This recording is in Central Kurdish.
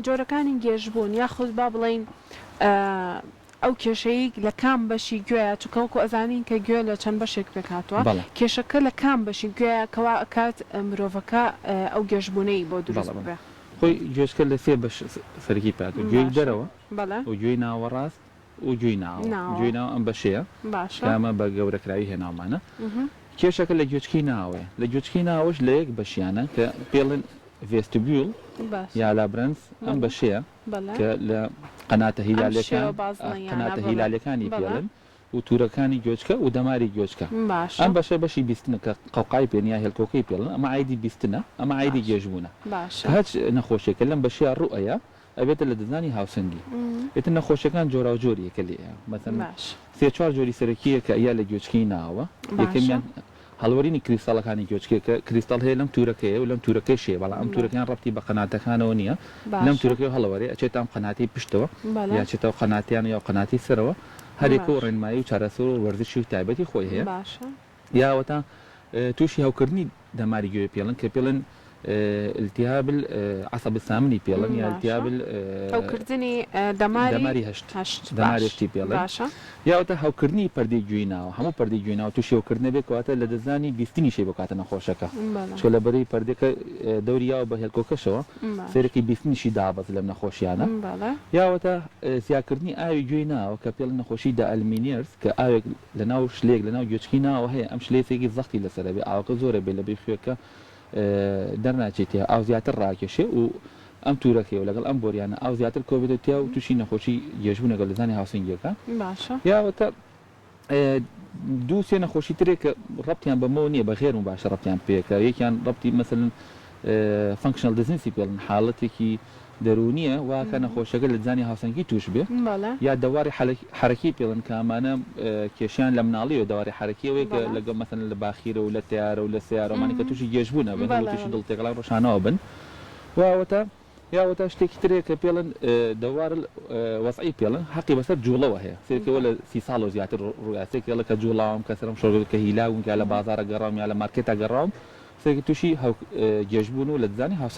جۆرەکانی گێژبوون یاخود با بڵین ئەو کێشەی لە کام بەشی گوێە چکەوەکو ئەزانین کە گوێ لە چەند بەشێک پێکاتوە کێشەکە لە کام بەشی گوێە کەوا ئەکات مرۆڤەکە ئەو گێژبوونەی بۆ دروست بێ. خۆی گوێشکە لە سێ بەش سەرکی پات و گوێی دەرەوە و گوێی ناوەڕاست و گوێی ناوە گوێی ناو ئەم بەشەیە کامە بە گەورەکراوی هێناومانە. کێشەکە لە گوێچکی ناوێ لە گوێچکی ناوەش لە یەک بەشیانە کە پێڵن ڤێستیبیول یا لابرنس ئەم بەشەیە کە لە قەناتە هیلالەکانی پێڵن و تورەکانی گوێچکە و دەماری گوێچکە. ئەم بەشە بەشی بیستنە کە قەوقای پێنیا هێلکۆکەی پێڵن ئەمە عیدی بیستنە ئەمە عیدی گێژبوونە. هەچ نەخۆشیەکە لەم بەشیە ڕوئەیە ئەبێتە لە ددانی هاوسنگی ئێتە نەخۆشیەکان جۆرا و جۆریەکە لێە مەسەڵەن سێ چوار جۆری سەرەکیە کە یا لە گوێچکی ناوە یەکەمیان هەڵوەرینی کریستاڵەکانی گوێچکێکە کریستاڵ هەیە لەم تورەکەیە و لەم تورەکەی شێ بەڵام ئەم تورەکان ڕەبتی بە قەناتەکانەوە نییە لەم تورەکەی هەڵەوەرێ ئەچێت ئەم قەناتی پشتەوە یا چێتەوە قەناتیان یا قەناتی سەرەوە هەرێکە و ڕێنمایی و چارەسەر و وەرزشی و تایبەتی خۆی هەیە یاوەتە تووشی هەوکردنی دەماری گوێ پێڵن کە پێڵن التهاب العصب الثامني بيلن يا التهاب هاوکردنی دەماری هەشتی پێڵن یاوەتە هاوکردنی پەردەی گوێناوە هەموو پەردەی گوێناوە تووشی هەوکردنە بێت کەواتە لە دەزانی بیستنی شەی بکاتە نەخۆشەکە چۆ لە بەرەی پەردەکە دەوری یاوە بە هێلکۆکەشەوە سێرەکی بیستنیشی دابەز لەم نەخۆشیانە یاوەتە زیاکردنی ئاوی گوێناوە کە پێڵ نەخۆشی دا ئەلمینیرس کە ئاوێک لەناو شلێک لەناو گوێچکی ناوە هەیە ئەم شلێسێکی زەختی لەسەرە بێ ئاوەکە زۆرە بێ لە بێ خوێکە دەرناچێتە ئاو زیاتر ڕاکێشێ و ئەم تورەکەی و لەگەڵ ئەم بۆریانە ئاو زیاتر کۆبێتە و تووشی نەخۆشی گێژبوو نەگەڵ لەزانی هاوسنگیەکە یاوەتە دوو سێ نەخۆشی ترێک کە ڕەبتیان بەمەوە نییە بە غێر و باشە ڕەبتیان پێکە یەکیان ڕەبتی مەسەلەن فانکشنال دزنسی پێڵن حاڵەتێکی دەرونیە واکە نەخۆشەکە لە دزانی هاوسنگی توش بێ یا دەواری حرەکی پێڵن کە ئەمانە کێشیان لە مناڵی و دەواری حرەکیەوەی کە لەگە مەسەلەن لە باخیرە و لە تیارە و لە سیارەمانی کە تووشی گێژبوونە بن تووشی دڵتێکڵان ڕۆژانەوە بن یاوەتە شتێکی ترێک کە پێڵن دەوار وەسعی پێڵن حەقی بەسەر جوڵەوە هەیە سێکەوە لە 30 ساڵ و زیاتر ڕویاسێکێڵە کە جوڵاوم کەسەرم شۆگەل کە هیلاون کە لە بازارە گەڕام یا لە مارکێتە گەڕام سێکی تووشی گێژبوون و لە دزانی هاوسنگ